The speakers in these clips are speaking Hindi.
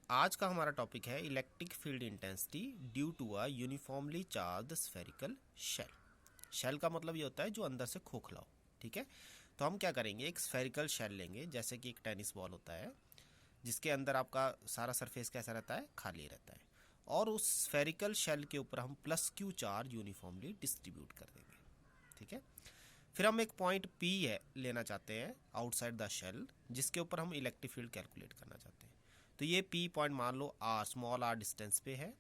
आज का हमारा टॉपिक है electric field intensity due to a uniformly charged spherical shell. Shell का मतलब ये होता है जो अंदर से खोखला हो। ठीक है, तो हम क्या करेंगे, एक स्फेरिकल शेल लेंगे जैसे कि एक टेनिस बॉल होता है जिसके अंदर आपका सारा सरफेस कैसा रहता है, खाली रहता है, और उस स्फेरिकल शेल के ऊपर हम plus Q charge uniformly distribute कर देंगे। ठीक है, फिर हम एक पॉइंट पी है लेना चाहते हैं आउटसाइड द शेल जिसके ऊपर हम इलेक्ट्रिक फील्ड कैलकुलेट करना चाहते हैं। तो ये पी पॉइंट मान लो आर, स्मॉल आर डिस्टेंस पे है।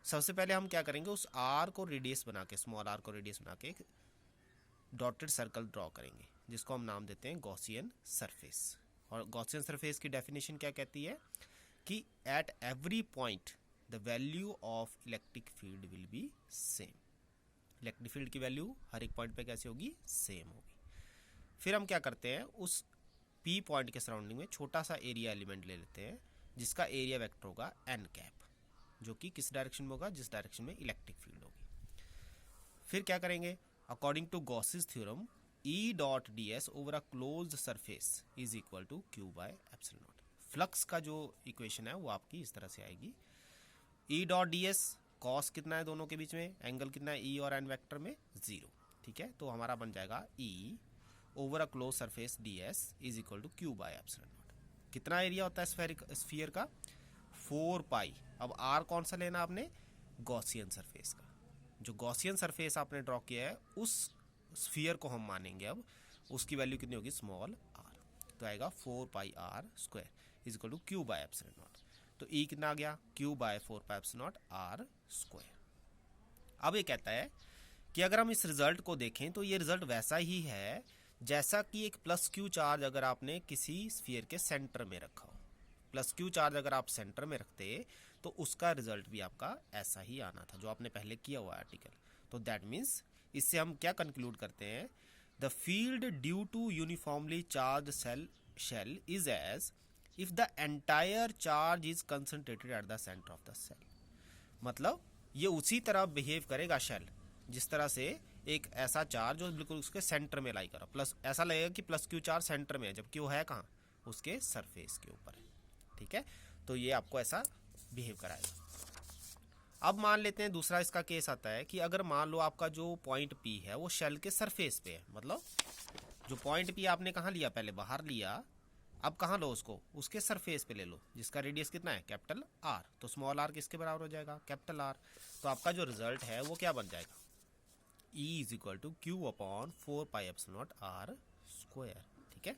सबसे पहले हम क्या करेंगे, उस आर को रेडियस बना के, स्मॉल आर को रेडियस बना के एक डॉटेड सर्कल ड्रॉ करेंगे जिसको हम नाम देते हैं गॉसियन सरफेस। और गॉसियन सरफेस की डेफिनेशन क्या कहती है कि at every point the value of electric field will be same. Electric field की वैल्यू हर एक पॉइंट पे कैसे होगी, सेम होगी। फिर हम क्या करते हैं, उस पी पॉइंट के सराउंडिंग में छोटा सा एरिया एलिमेंट ले लेते हैं जिसका एरिया वेक्टर होगा एन कैप, जो कि किस डायरेक्शन में होगा, जिस डायरेक्शन में इलेक्ट्रिक फील्ड होगी। फिर क्या करेंगे, according to Gauss's theorem E dot d S over a closed surface is equal to Q by epsilon naught. Flux का जो इक्वेशन है वो आपकी इस तरह से आएगी, ई डॉट डी एस कॉस कितना है दोनों के बीच में, एंगल कितना है ई और एन वेक्टर में, 0। ठीक है, तो हमारा बन जाएगा E over a close surface d s is equal to Q by epsilon naught. कितना एरिया होता है स्फीयर का, 4 पाई। अब आर कौन सा लेना आपने, गॉसियन सरफेस का। जो गॉसियन सरफेस आपने ड्रॉ किया है उस स्फीयर को हम मानेंगे अब, उसकी वैल्यू कितनी होगी, स्मॉल आर। तो आएगा 4 pi R square is equal to Q by epsilon naught. तो ई कितना आ गया, Q by 4 pi epsilon naught are square. अब ये कहता है कि अगर हम इस रिजल्ट को देखें तो ये रिजल्ट वैसा ही है जैसा कि एक प्लस क्यू चार्ज अगर आपने किसी स्फीयर के सेंटर में रखा हो। प्लस क्यू चार्ज अगर आप सेंटर में रखते तो उसका रिजल्ट भी आपका ऐसा ही आना था जो आपने पहले किया हुआ आर्टिकल। तो दैट मीन्स इससे हम क्या कंक्लूड करते हैं, the field due to uniformly charge shell is as if the entire charge is concentrated at the centre of the shell. मतलब ये उसी तरह बिहेव करेगा शेल जिस तरह से एक ऐसा चार्ज जो बिल्कुल उसके सेंटर में लाई करा, प्लस ऐसा लगेगा कि प्लस क्यू चार्ज सेंटर में है जबकि वो है कहाँ, उसके सरफेस के ऊपर है। ठीक है, तो ये आपको ऐसा बिहेव कराएगा। अब मान लेते हैं दूसरा इसका केस आता है कि अगर मान लो आपका जो पॉइंट पी है वो शेल के सरफेस पे है, मतलब जो पॉइंट पी आपने कहाँ लिया, पहले बाहर लिया, अब कहाँ लो उसको, उसके सरफेस पे ले लो जिसका रेडियस कितना है, कैपिटल आर। तो स्मॉल आर किसके बराबर हो जाएगा, कैपिटल आर। तो आपका जो रिजल्ट है वो क्या बन जाएगा, E is equal to q upon 4 pi epsilon naught are square. ठीक है,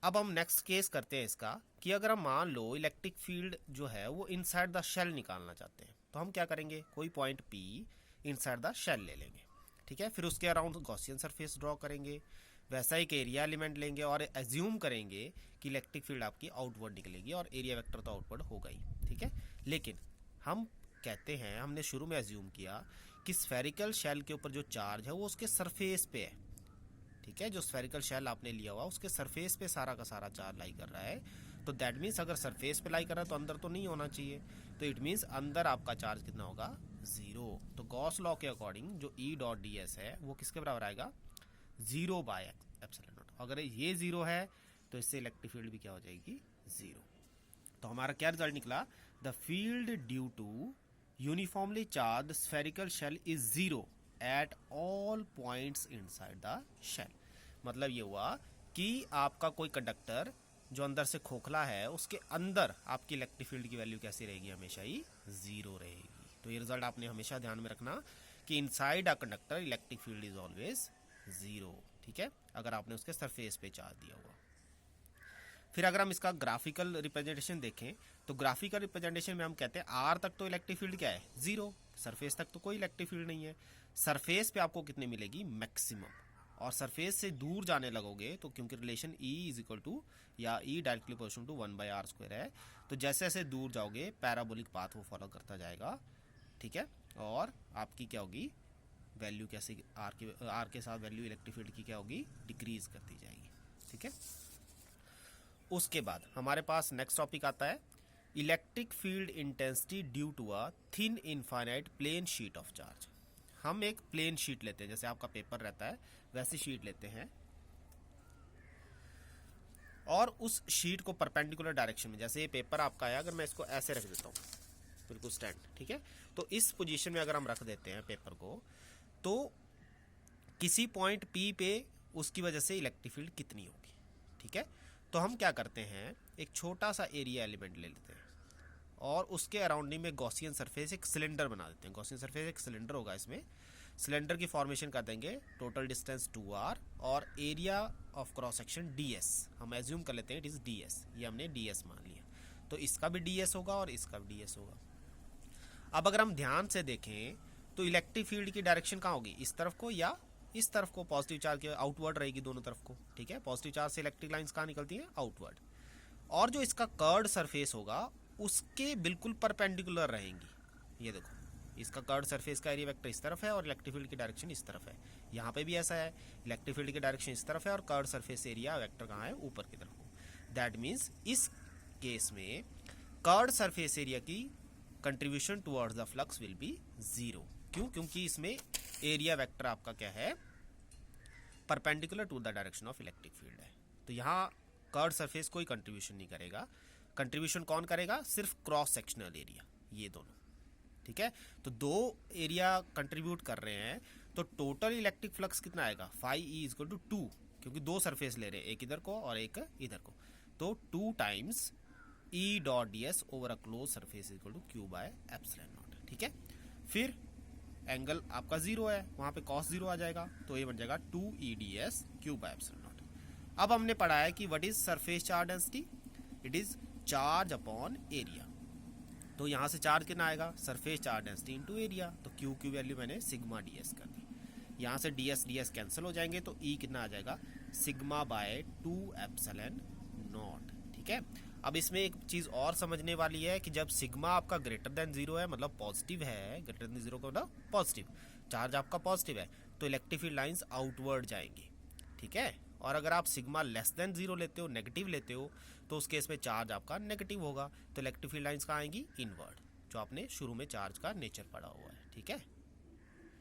अब हम नेक्स्ट केस करते हैं इसका कि अगर हम मान लो इलेक्ट्रिक फील्ड जो है वो इनसाइड द शेल निकालना चाहते हैं, तो हम क्या करेंगे, कोई point P inside the shell ले लेंगे। ठीक है, फिर उसके अराउंड गॉसियन सरफेस ड्रॉ करेंगे, वैसा एक एरिया एलिमेंट लेंगे और एज्यूम करेंगे कि इलेक्ट्रिक फील्ड आपकी आउटवर्ड निकलेगी और एरिया वेक्टर तो आउटवर्ड होगा ही। ठीक है, लेकिन हम कहते हैं, हमने शुरू में एज्यूम किया कि स्फेरिकल शेल के ऊपर जो चार्ज है वो उसके सरफेस पे है। ठीक है, जो स्फेरिकल शेल आपने लिया हुआ उसके सरफेस पे सारा का सारा चार्ज लाई कर रहा है। तो दैट मीन्स अगर सरफेस पे लाई कर रहा है तो अंदर तो नहीं होना चाहिए, तो इट मीन्स अंदर आपका चार्ज कितना होगा, 0। तो गॉस लॉ के अकॉर्डिंग जो ई डॉट डी एस है वो किसके बराबर आएगा, 0 बाय एप्सिलॉन नॉट। अगर ये 0 है तो इससे इलेक्ट्रिक फील्ड भी क्या हो जाएगी, 0। तो हमारा क्या रिजल्ट निकला, the field due to uniformly charge spherical shell is 0 at all points inside the shell. मतलब ये हुआ कि आपका कोई कंडक्टर जो अंदर से खोखला है उसके अंदर आपकी इलेक्ट्रिक फील्ड की वैल्यू कैसी रहेगी, हमेशा ही 0 रहेगी। तो ये रिजल्ट आपने हमेशा ध्यान में रखना कि inside a conductor electric field is always 0। ठीक है, अगर आपने उसके सरफेस पे चार्ज दिया हुआ। फिर अगर हम इसका ग्राफिकल रिप्रेजेंटेशन देखें तो ग्राफिकल रिप्रेजेंटेशन में हम कहते हैं आर तक तो इलेक्ट्रिक फील्ड क्या है, 0, सरफेस तक तो कोई इलेक्ट्रिक फील्ड नहीं है। सरफेस पे आपको कितनी मिलेगी, मैक्सिमम। और सरफेस से दूर जाने लगोगे तो क्योंकि relation E is equal to या E directly proportional to 1 by r square है, तो जैसे जैसे दूर जाओगे पैराबोलिक पाथ वो फॉलो करता जाएगा। ठीक है, और आपकी क्या होगी वैल्यू, कैसे आर के साथ वैल्यू इलेक्ट्रिक फील्ड की क्या होगी, डिक्रीज करती जाएगी। ठीक है, उसके बाद हमारे पास नेक्स्ट टॉपिक आता है electric field intensity due to a thin infinite plane sheet of charge. हम एक प्लेन शीट लेते हैं, जैसे आपका पेपर रहता है वैसी शीट लेते हैं और उस शीट को परपेंडिकुलर डायरेक्शन में, जैसे ये पेपर आपका है, अगर मैं इसको ऐसे रख देता हूँ बिल्कुल स्टैंड, ठीक है, तो इस पोजीशन में अगर हम रख देते हैं पेपर को, तो किसी पॉइंट P पे उसकी वजह से इलेक्ट्रिक फील्ड कितनी होगी, ठीक है। तो हम क्या करते हैं, एक छोटा सा एरिया एलिमेंट ले लेते हैं और उसके अराउंडिंग में गॉसियन सरफेस एक सिलेंडर बना देते हैं। गॉसियन सरफेस एक सिलेंडर होगा, इसमें सिलेंडर की फॉर्मेशन कर देंगे, टोटल डिस्टेंस 2r और area of cross section ds, हम एज्यूम कर लेते हैं इट इज़ ds, ये हमने ds मान लिया, तो इसका भी ds होगा और इसका भी ds होगा। अब अगर हम ध्यान से देखें तो इलेक्ट्रिक फील्ड की डायरेक्शन कहाँ होगी, इस तरफ को या इस तरफ को, पॉजिटिव चार्ज के आउटवर्ड रहेगी दोनों तरफ को, ठीक है। पॉजिटिव चार्ज से इलेक्ट्रिक लाइंस कहाँ निकलती हैं, आउटवर्ड, और जो इसका कर्व्ड सरफेस होगा उसके बिल्कुल परपेंडिकुलर रहेंगी। ये देखो, इसका कर्व्ड सरफेस का एरिया वेक्टर इस तरफ है और इलेक्ट्रिक फील्ड की डायरेक्शन इस तरफ है। यहाँ पे भी ऐसा है, इलेक्ट्रिक फील्ड की डायरेक्शन इस तरफ है और कर्व्ड सरफेस एरिया वेक्टर कहाँ है, ऊपर की तरफ को। दैट मीन्स इस केस में कर्व्ड सरफेस एरिया की contribution towards the flux will be 0। क्यों, क्योंकि इसमें एरिया वेक्टर आपका क्या है, perpendicular to the direction of electric field है। तो यहाँ कर्व्ड सरफेस कोई कंट्रीब्यूशन नहीं करेगा, कंट्रीब्यूशन कौन करेगा, सिर्फ क्रॉस सेक्शनल एरिया, ये दोनों, ठीक है। तो दो एरिया कंट्रीब्यूट कर रहे हैं, तो टोटल इलेक्ट्रिक फ्लक्स कितना आएगा, phi E is equal to 2, क्योंकि दो सरफेस ले रहे हैं, एक इधर को और एक इधर को, तो 2 times E dot d S over a close surface equal to Q by epsilon naught, ठीक है। फिर एंगल आपका 0 है, वहाँ पे cos 0 आ जाएगा, तो ये बन जाएगा 2EDS Q by epsilon not. अब हमने पढ़ा है कि what is surface charge density, it is charge upon area. तो यहाँ से चार्ज कितना आएगा, surface charge density into area, तो क्यू की वैल्यू मैंने सिग्मा ds कर दी। यहाँ से ds कैंसिल हो जाएंगे, तो E कितना आ जाएगा, सिग्मा बाय 2 एप्सिलॉन नॉट, ठीक है। अब इसमें एक चीज़ और समझने वाली है कि जब सिग्मा आपका ग्रेटर देन 0 है, मतलब पॉजिटिव है, ग्रेटर देन 0 का मतलब पॉजिटिव, चार्ज आपका पॉजिटिव है, तो इलेक्ट्रिक फील्ड लाइंस आउटवर्ड जाएंगी, ठीक है। और अगर आप सिग्मा लेस देन 0 लेते हो, नेगेटिव लेते हो, तो उस केस में चार्ज आपका नेगेटिव होगा, तो इलेक्ट्रिक फील्ड लाइंस कहाँ आएंगी, इनवर्ड, जो आपने शुरू में चार्ज का नेचर पढ़ा हुआ है, ठीक है।